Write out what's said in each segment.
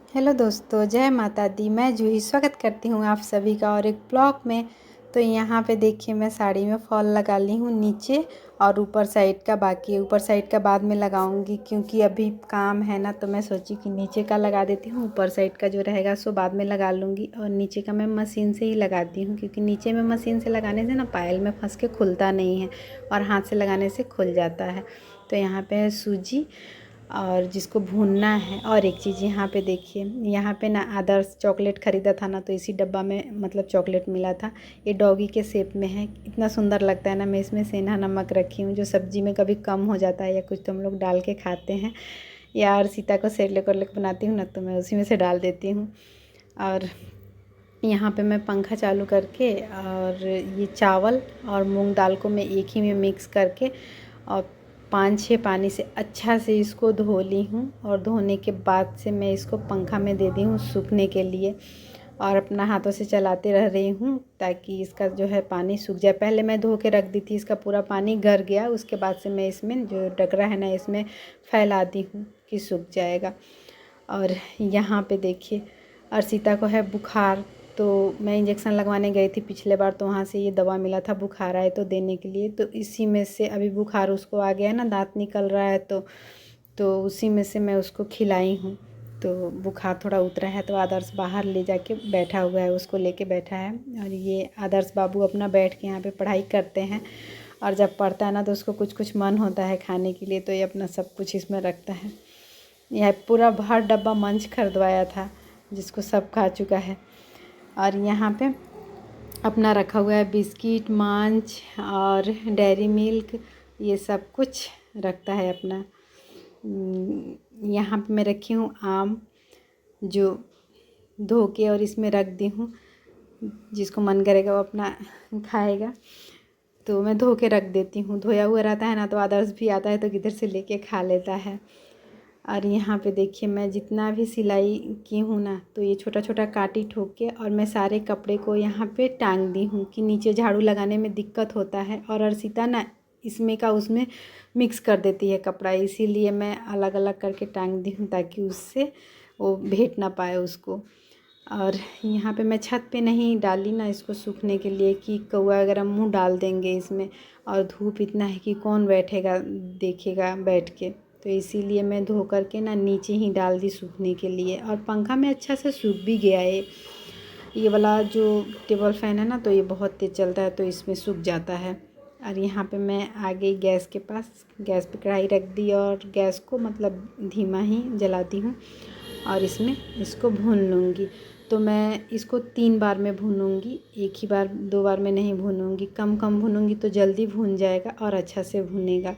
Hello दोस्तों, जय माता दी। मैं जूही स्वागत करती हूँ आप सभी का और एक ब्लॉग में। तो यहाँ पे देखिए, मैं साड़ी में फॉल लगा ली हूँ नीचे, और ऊपर साइड का बाकी है। ऊपर साइड का बाद में लगाऊंगी क्योंकि अभी काम है ना, तो मैं सोची कि नीचे का लगा देती हूँ, ऊपर साइड का जो रहेगा सो बाद में लगा लूँगी। और नीचे का मैं मशीन से ही लगाती हूँ क्योंकि नीचे में मशीन से लगाने से ना पायल में फंस के खुलता नहीं है, और हाथ से लगाने से खुल जाता है। तो यहाँ पे है सूजी और जिसको भूनना है। और एक चीज़ यहाँ पे देखिए, यहाँ पे ना आदर्श चॉकलेट ख़रीदा था ना, तो इसी डब्बा में मतलब चॉकलेट मिला था। ये डॉगी के शेप में है, इतना सुंदर लगता है ना। मैं इसमें सेंधा नमक रखी हूँ, जो सब्ज़ी में कभी कम हो जाता है या कुछ तो हम लोग डाल के खाते हैं, या और सीता को सेरेलेक वेरेलेक बनाती हूँ ना, तो मैं उसी में से डाल देती हूँ। और यहाँ पे मैं पंखा चालू करके और ये चावल और मूंग दाल को मैं एक ही में मिक्स करके और 5-6 पानी से अच्छा से इसको धो ली हूँ। और धोने के बाद से मैं इसको पंखा में दे दी हूँ सूखने के लिए, और अपना हाथों से चलाते रह रही हूँ ताकि इसका जो है पानी सूख जाए। पहले मैं धो के रख दी थी, इसका पूरा पानी गर गया। उसके बाद से मैं इसमें जो डगरा है ना, इसमें फैला दी हूँ कि सूख जाएगा। और यहाँ पे देखिए, अर्शिता को है बुखार, तो मैं इंजेक्शन लगवाने गई थी पिछले बार, तो वहाँ से ये दवा मिला था बुखार आए तो देने के लिए। तो इसी में से अभी बुखार उसको आ गया है ना, दांत निकल रहा है, तो उसी में से मैं उसको खिलाई हूँ। तो बुखार थोड़ा उतरा है, तो आदर्श बाहर ले जाके बैठा हुआ है, उसको लेके बैठा है। और ये आदर्श बाबू अपना बैठ के यहाँ पे पढ़ाई करते हैं, और जब पढ़ता है ना तो उसको कुछ कुछ मन होता है खाने के लिए, तो ये अपना सब कुछ इसमें रखता है। यह पूरा बाहर डब्बा मंच खरीदवाया था जिसको सब खा चुका है। और यहाँ पे अपना रखा हुआ है बिस्किट, मंच और डेयरी मिल्क, ये सब कुछ रखता है अपना। यहाँ पे मैं रखी हूँ आम, जो धो के और इसमें रख दी हूँ, जिसको मन करेगा वो अपना खाएगा। तो मैं धो के रख देती हूँ, धोया हुआ रहता है ना, तो आदर्श भी आता है तो किधर से लेके खा लेता है। और यहाँ पे देखिए, मैं जितना भी सिलाई की हूँ ना, तो ये छोटा छोटा काटी ठोक के और मैं सारे कपड़े को यहाँ पे टांग दी हूँ कि नीचे झाड़ू लगाने में दिक्कत होता है। और अर्शिता ना इसमें का उसमें मिक्स कर देती है कपड़ा, इसीलिए मैं अलग अलग करके टांग दी हूँ ताकि उससे वो भेंट ना पाए उसको। और यहाँ पे मैं छत पे नहीं डाली ना इसको सूखने के लिए कि कौआ वगैरह मुँह डाल देंगे इसमें, और धूप इतना है कि कौन बैठेगा देखेगा बैठ के, तो इसीलिए मैं धो करके ना नीचे ही डाल दी सूखने के लिए। और पंखा में अच्छा से सूख भी गया है। ये वाला जो टेबल फ़ैन है ना, तो ये बहुत तेज़ चलता है, तो इसमें सूख जाता है। और यहाँ पे मैं आ गई गैस के पास, गैस पे कढ़ाई रख दी और गैस को मतलब धीमा ही जलाती हूँ, और इसमें इसको भून लूँगी। तो मैं इसको 3 बार में भूनूँगी, एक ही बार 2 बार में नहीं भूनूँगी। कम कम भूनूँगी तो जल्दी भून जाएगा और अच्छा से भुनेगा,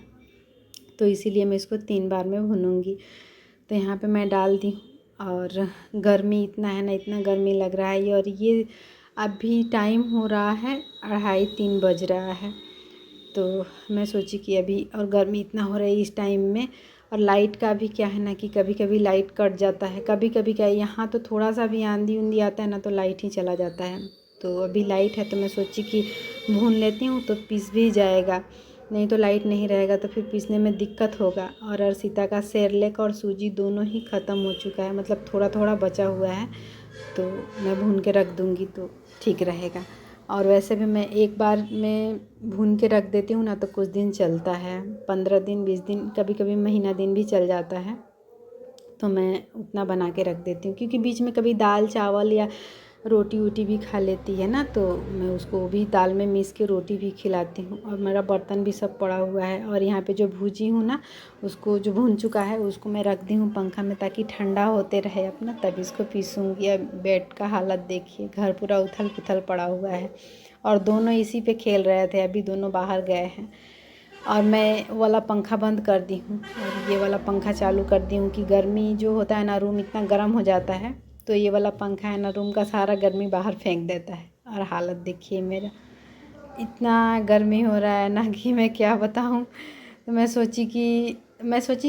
तो इसीलिए मैं इसको 3 बार में भूनूँगी। तो यहाँ पे मैं डाल दी हूँ। और गर्मी इतना है ना, इतना गर्मी लग रहा है। और ये अभी टाइम हो रहा है 2:30-3 बज रहा है, तो मैं सोची कि अभी, और गर्मी इतना हो रही है इस टाइम में। और लाइट का भी क्या है ना कि कभी कभी लाइट कट जाता है, कभी कभी क्या है, यहाँ तो थोड़ा सा भी आंधी उंधी आता है ना तो लाइट ही चला जाता है। तो अभी लाइट है तो मैं सोची कि भून लेती हूँ तो पिस भी जाएगा, नहीं तो लाइट नहीं रहेगा तो फिर पीसने में दिक्कत होगा। और अर्शिता का सेरेलेक और सूजी दोनों ही ख़त्म हो चुका है, मतलब थोड़ा थोड़ा बचा हुआ है, तो मैं भून के रख दूँगी तो ठीक रहेगा। और वैसे भी मैं एक बार में भून के रख देती हूँ ना तो कुछ दिन चलता है, 15 दिन 20 दिन, कभी कभी महीना दिन भी चल जाता है। तो मैं उतना बना के रख देती हूँ क्योंकि बीच में कभी दाल चावल या रोटी वोटी भी खा लेती है ना, तो मैं उसको भी दाल में मिस के रोटी भी खिलाती हूँ। और मेरा बर्तन भी सब पड़ा हुआ है, और यहाँ पे जो भूजी हूँ ना, उसको जो भून चुका है उसको मैं रख दी हूँ पंखा में ताकि ठंडा होते रहे अपना, तब इसको पीसूँगी। अब बेड का हालत देखिए, घर पूरा उथल पुथल पड़ा हुआ है, और दोनों इसी पे खेल रहे थे, अभी दोनों बाहर गए हैं। और मैं वाला पंखा बंद कर दी हूँ और ये वाला पंखा चालू कर दी हूँ कि गर्मी जो होता है ना, रूम इतना गर्म हो जाता है, तो ये वाला पंखा है ना, रूम का सारा गर्मी बाहर फेंक देता है। और हालत देखिए मेरा, इतना गर्मी हो रहा है ना कि मैं क्या बताऊँ। तो मैं सोची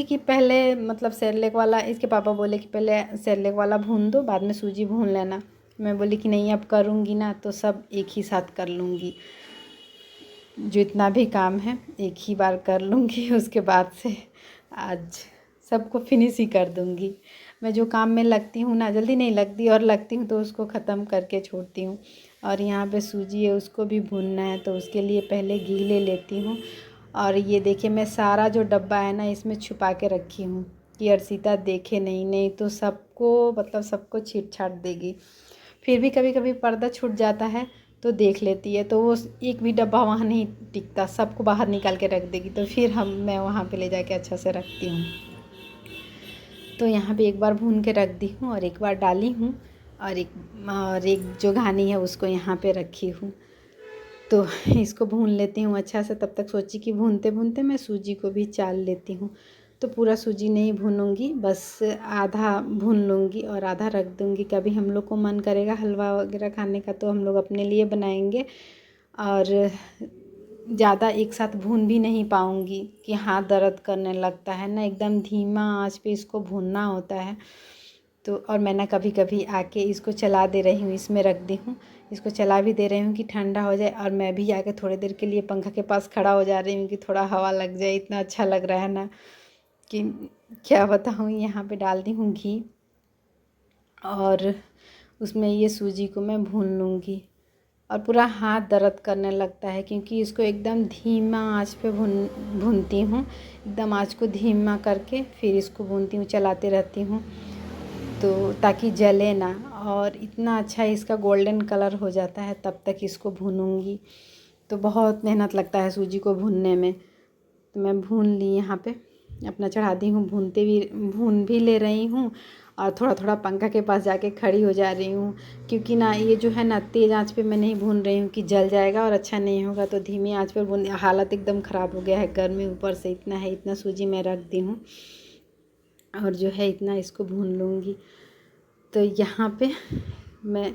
कि पहले मतलब सेरेलेक वाला, इसके पापा बोले कि पहले सेरेलेक वाला भून दो, बाद में सूजी भून लेना। मैं बोली कि नहीं, अब करूँगी ना तो सब एक ही साथ कर लूँगी, जितना भी काम है एक ही बार कर लूँगी, उसके बाद से आज सबको फिनिश ही कर दूँगी। मैं जो काम में लगती हूँ ना, जल्दी नहीं लगती, और लगती हूँ तो उसको ख़त्म करके छोड़ती हूँ। और यहाँ पे सूजी है, उसको भी भूनना है, तो उसके लिए पहले घी ले लेती हूँ। और ये देखिए मैं सारा जो डब्बा है ना इसमें छुपा के रखी हूँ कि अर्शिता देखे नहीं, नहीं तो सबको मतलब सबको छीट छाट देगी। फिर भी कभी कभी पर्दा छूट जाता है तो देख लेती है, तो वो एक भी डब्बा वहाँ नहीं टिकता, सबको बाहर निकाल के रख देगी, तो फिर मैं वहाँ पे ले जाके अच्छा से रखती हूँ। तो यहाँ पे एक बार भून के रख दी हूँ और एक बार डाली हूँ, और एक जो घानी है उसको यहाँ पे रखी हूँ। तो इसको भून लेती हूँ अच्छा से। तब तक सोची कि भूनते भूनते मैं सूजी को भी चाल लेती हूँ। तो पूरा सूजी नहीं भूनूंगी, बस आधा भून लूँगी और आधा रख दूँगी। कभी हम लोग को मन करेगा हलवा वगैरह खाने का तो हम लोग अपने लिए बनाएंगे, और ज़्यादा एक साथ भून भी नहीं पाऊँगी कि हाथ दर्द करने लगता है ना, एकदम धीमा आंच पे इसको भूनना होता है। तो और मैं ना कभी कभी आके इसको चला दे रही हूँ, इसमें रख दी हूँ, इसको चला भी दे रही हूँ कि ठंडा हो जाए, और मैं भी आके थोड़ी देर के लिए पंखा के पास खड़ा हो जा रही हूँ कि थोड़ा हवा लग जाए। इतना अच्छा लग रहा है ना कि क्या बताऊँ। यहाँ पे डाल दी हूँ घी, और उसमें ये सूजी को मैं भून लूँगी। और पूरा हाथ दर्द करने लगता है क्योंकि इसको एकदम धीमा आंच पे भूनती हूँ, एकदम आंच को धीमा करके फिर इसको भूनती हूँ, चलाते रहती हूँ तो ताकि जले ना। और इतना अच्छा इसका गोल्डन कलर हो जाता है तब तक इसको भूनूंगी। तो बहुत मेहनत लगता है सूजी को भूनने में। तो मैं भून ली, यहाँ पे अपना चढ़ा दी हूँ, भून भी ले रही हूँ, और थोड़ा थोड़ा पंखा के पास जाके खड़ी हो जा रही हूँ, क्योंकि ना ये जो है ना तेज़ आंच पे मैं नहीं भून रही हूँ कि जल जाएगा और अच्छा नहीं होगा। तो धीमी आंच पे भून, हालत एकदम ख़राब हो गया है, गर्मी ऊपर से इतना है। इतना सूजी मैं रख दी हूँ और जो है इतना इसको भून लूँगी। तो यहाँ पे मैं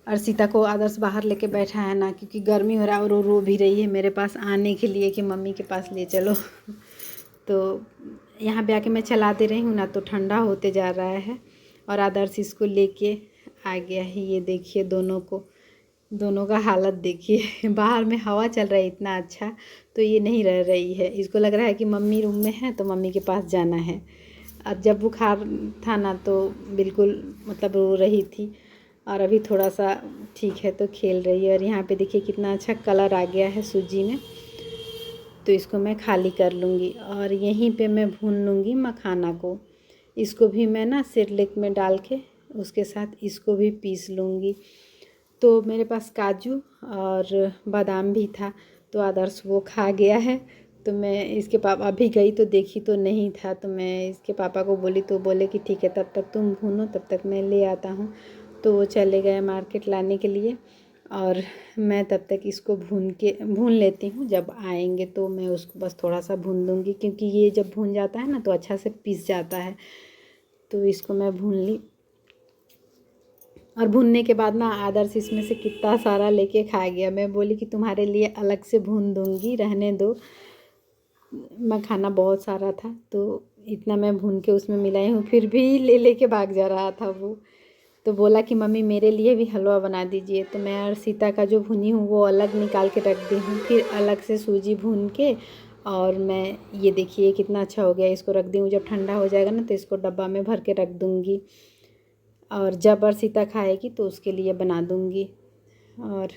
अर्शिता को आदर्श बाहर लेके बैठा है ना, क्योंकि गर्मी हो रहा है और वो रो भी रही है मेरे पास आने के लिए कि मम्मी के पास ले चलो। तो यहाँ पे आके मैं चला दे रही हूँ ना, तो ठंडा होते जा रहा है और आदर्श इसको लेके आ गया है। ये देखिए दोनों का हालत देखिए। बाहर में हवा चल रहा है इतना अच्छा, तो ये नहीं रह रही है। इसको लग रहा है कि मम्मी रूम में है तो मम्मी के पास जाना है। अब जब बुखार था ना तो बिल्कुल मतलब रो रही थी, और अभी थोड़ा सा ठीक है तो खेल रही है। और यहाँ पे देखिए कितना अच्छा कलर आ गया है सूजी में। तो इसको मैं खाली कर लूँगी और यहीं पे मैं भून लूँगी मखाना को। इसको भी मैं ना सिरलेक में डाल के उसके साथ इसको भी पीस लूँगी। तो मेरे पास काजू और बादाम भी था, तो आदर्श वो खा गया है। तो मैं इसके पापा अभी गई तो देखी तो नहीं था, तो मैं इसके पापा को बोली तो बोले कि ठीक है तब तक तुम भूनो, तब तक मैं ले आता हूँ। तो वो चले गए मार्केट लाने के लिए, और मैं तब तक इसको भून लेती हूँ। जब आएंगे तो मैं उसको बस थोड़ा सा भून दूँगी, क्योंकि ये जब भून जाता है ना तो अच्छा से पीस जाता है। तो इसको मैं भून ली, और भूनने के बाद ना आदर्श इसमें से कितना सारा लेके खा गया। मैं बोली कि तुम्हारे लिए अलग से भून दूँगी, रहने दो। मखाना बहुत सारा था तो इतना मैं भून के उसमें मिलाई हूँ, फिर भी लेके भाग जा रहा था वो। तो बोला कि मम्मी मेरे लिए भी हलवा बना दीजिए। तो मैं और सीता का जो भुनी हूँ वो अलग निकाल के रख दी हूँ, फिर अलग से सूजी भून के, और मैं ये देखिए कितना अच्छा हो गया, इसको रख दी हूँ। जब ठंडा हो जाएगा ना तो इसको डब्बा में भर के रख दूँगी, और जब अर्शिता खाएगी तो उसके लिए बना दूँगी। और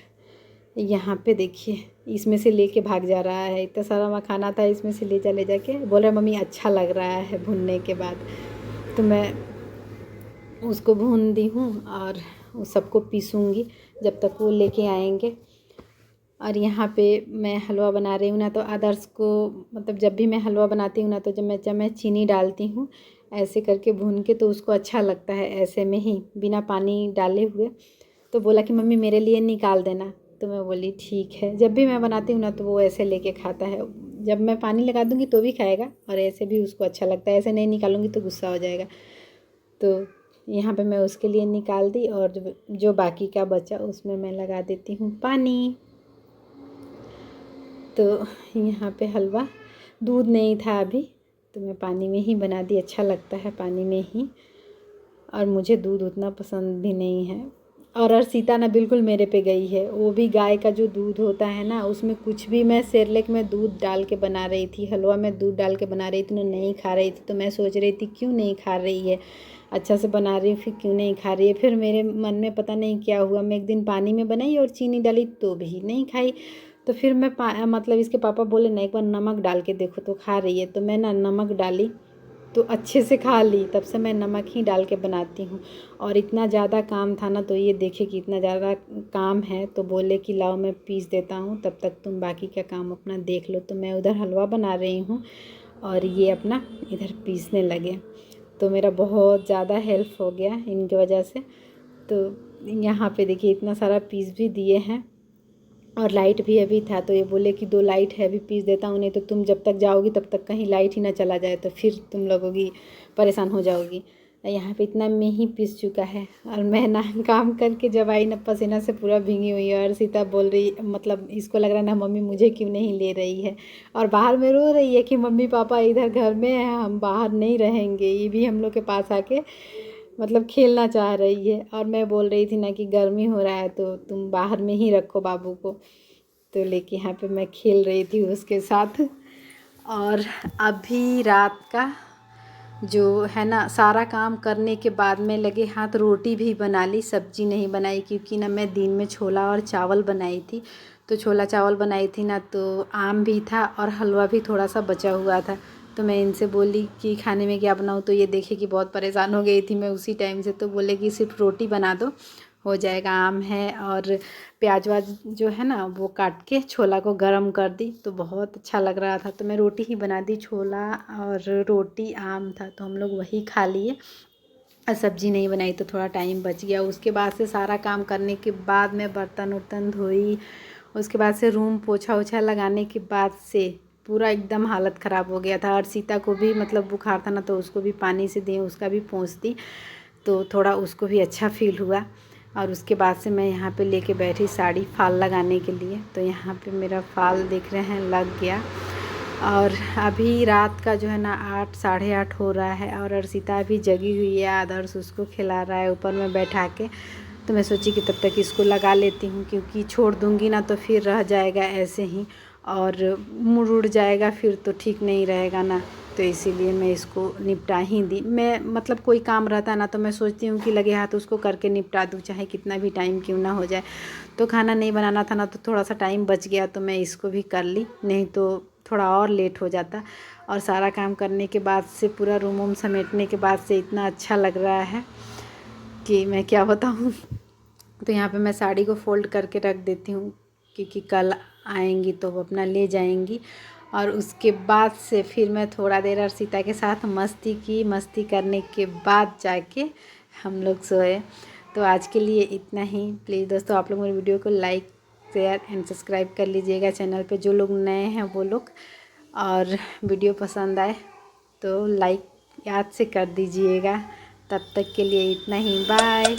यहाँ पे देखिए इसमें से लेके भाग जा रहा है, इतना सारा मखाना था इसमें से ले जाके बोल रहा है मम्मी अच्छा लग रहा है भुनने के बाद। तो मैं उसको भून दी हूँ और उस सबको पीसूँगी जब तक वो लेके आएंगे। और यहाँ पे मैं हलवा बना रही हूँ ना, तो आदर्श को मतलब जब भी मैं हलवा बनाती हूँ ना तो जब मैं चीनी डालती हूँ ऐसे करके भून के, तो उसको अच्छा लगता है ऐसे में ही बिना पानी डाले हुए। तो बोला कि मम्मी मेरे लिए निकाल देना। तो मैं बोली ठीक है। जब भी मैं बनाती हूँ ना तो वो ऐसे लेके खाता है, जब मैं पानी लगा दूँगी तो भी खाएगा, और ऐसे भी उसको अच्छा लगता है। ऐसे नहीं निकालूँगी तो गुस्सा हो जाएगा। तो यहाँ पे मैं उसके लिए निकाल दी, और जो बाकी का बचा उसमें मैं लगा देती हूँ पानी। तो यहाँ पे हलवा, दूध नहीं था अभी तो मैं पानी में ही बना दी, अच्छा लगता है पानी में ही, और मुझे दूध उतना पसंद भी नहीं है। और अर्शिता ना बिल्कुल मेरे पे गई है, वो भी गाय का जो दूध होता है ना उसमें कुछ भी, मैं सेरेलैक में दूध डाल के बना रही थी, हलवा में दूध डाल के बना रही थी, नहीं खा रही थी। तो मैं सोच रही थी क्यों नहीं खा रही है। अच्छा से बना रही हूँ फिर क्यों नहीं खा रही है। फिर मेरे मन में पता नहीं क्या हुआ, मैं एक दिन पानी में बनाई और चीनी डाली तो भी नहीं खाई। तो फिर मैं मतलब इसके पापा बोले ना एक बार नमक डाल के देखो तो खा रही है। तो मैं ना नमक डाली तो अच्छे से खा ली। तब से मैं नमक ही डाल के बनाती हूँ। और इतना ज़्यादा काम था ना, तो ये देखे कि इतना ज़्यादा काम है तो बोले कि लाओ मैं पीस देता हूँ, तब तक तुम बाकी का काम अपना देख लो। तो मैं उधर हलवा बना रही हूँ और ये अपना इधर पीसने लगे। तो मेरा बहुत ज़्यादा हेल्प हो गया इनकी वजह से। तो यहाँ पे देखिए इतना सारा पीस भी दिए हैं और लाइट भी अभी था। तो ये बोले कि 2 लाइट है अभी पीस देता हूँ, नहीं तो तुम जब तक जाओगी तब तक कहीं लाइट ही ना चला जाए तो फिर तुम लोगों परेशान हो जाओगी। यहाँ पे इतना में ही पीस चुका है और मैं ना काम करके जब आई ना पसीना से पूरा भीगी हुई है। और सीता बोल रही, मतलब इसको लग रहा है ना मम्मी मुझे क्यों नहीं ले रही है, और बाहर में रो रही है कि मम्मी पापा इधर घर में है, हम बाहर नहीं रहेंगे। ये भी हम लोग के पास आके मतलब खेलना चाह रही है। और मैं बोल रही थी ना कि गर्मी हो रहा है तो तुम बाहर में ही रखो बाबू को। तो लेके यहाँ पे मैं खेल रही थी उसके साथ। और अभी रात का जो है ना सारा काम करने के बाद में लगे हाथ रोटी भी बना ली, सब्जी नहीं बनाई क्योंकि ना मैं दिन में छोला और चावल बनाई थी। तो छोला चावल बनाई थी ना, तो आम भी था और हलवा भी थोड़ा सा बचा हुआ था। तो मैं इनसे बोली कि खाने में क्या बनाऊँ, तो ये देखे कि बहुत परेशान हो गई थी मैं उसी टाइम से। तो बोले कि सिर्फ रोटी बना दो हो जाएगा। आम है और प्याज वाज जो है ना वो काट के छोला को गरम कर दी तो बहुत अच्छा लग रहा था। तो मैं रोटी ही बना दी, छोला और रोटी आम था तो हम लोग वही खा लिए और सब्ज़ी नहीं बनाई। तो थोड़ा टाइम बच गया। उसके बाद से सारा काम करने के बाद मैं बर्तन उर्तन धोई। उसके बाद से रूम पोछा ओछा लगाने के बाद से पूरा एकदम हालत ख़राब हो गया था। और सीता को भी मतलब बुखार था ना, तो उसको भी पानी से दी, उसका भी पोंछ दी तो थोड़ा उसको भी अच्छा फील हुआ। और उसके बाद से मैं यहाँ पे लेके बैठी साड़ी फाल लगाने के लिए। तो यहाँ पे मेरा फाल देख रहे हैं लग गया। और अभी रात का जो है ना 8 साढ़े 8 हो रहा है और अर्शिता अभी जगी हुई है। आदर्श उसको खिला रहा है ऊपर में बैठा के। तो मैं सोची कि तब तक इसको लगा लेती हूँ क्योंकि छोड़ दूँगी ना तो फिर रह जाएगा ऐसे ही और मुड़ उड़ जाएगा फिर तो ठीक नहीं रहेगा ना। तो इसीलिए मैं इसको निपटा ही दी। मैं मतलब कोई काम रहता है ना तो मैं सोचती हूँ कि लगे हाथ उसको करके निपटा दूँ, चाहे कितना भी टाइम क्यों ना हो जाए। तो खाना नहीं बनाना था ना तो थोड़ा सा टाइम बच गया तो मैं इसको भी कर ली, नहीं तो थोड़ा और लेट हो जाता। और सारा काम करने के बाद से पूरा रूम वूम समेटने के बाद से इतना अच्छा लग रहा है कि मैं क्या बताऊँ। तो यहाँ पे मैं साड़ी को फ़ोल्ड करके रख देती हूँ क्योंकि कल आएंगी तो वो अपना ले जाएंगी। और उसके बाद से फिर मैं थोड़ा देर अर्शिता के साथ मस्ती की। मस्ती करने के बाद जाके हम लोग सोए। तो आज के लिए इतना ही। प्लीज़ दोस्तों आप लोग मेरी वीडियो को लाइक शेयर एंड सब्सक्राइब कर लीजिएगा चैनल पे, जो लोग नए हैं वो लोग। और वीडियो पसंद आए तो लाइक याद से कर दीजिएगा। तब तक के लिए इतना ही, बाय।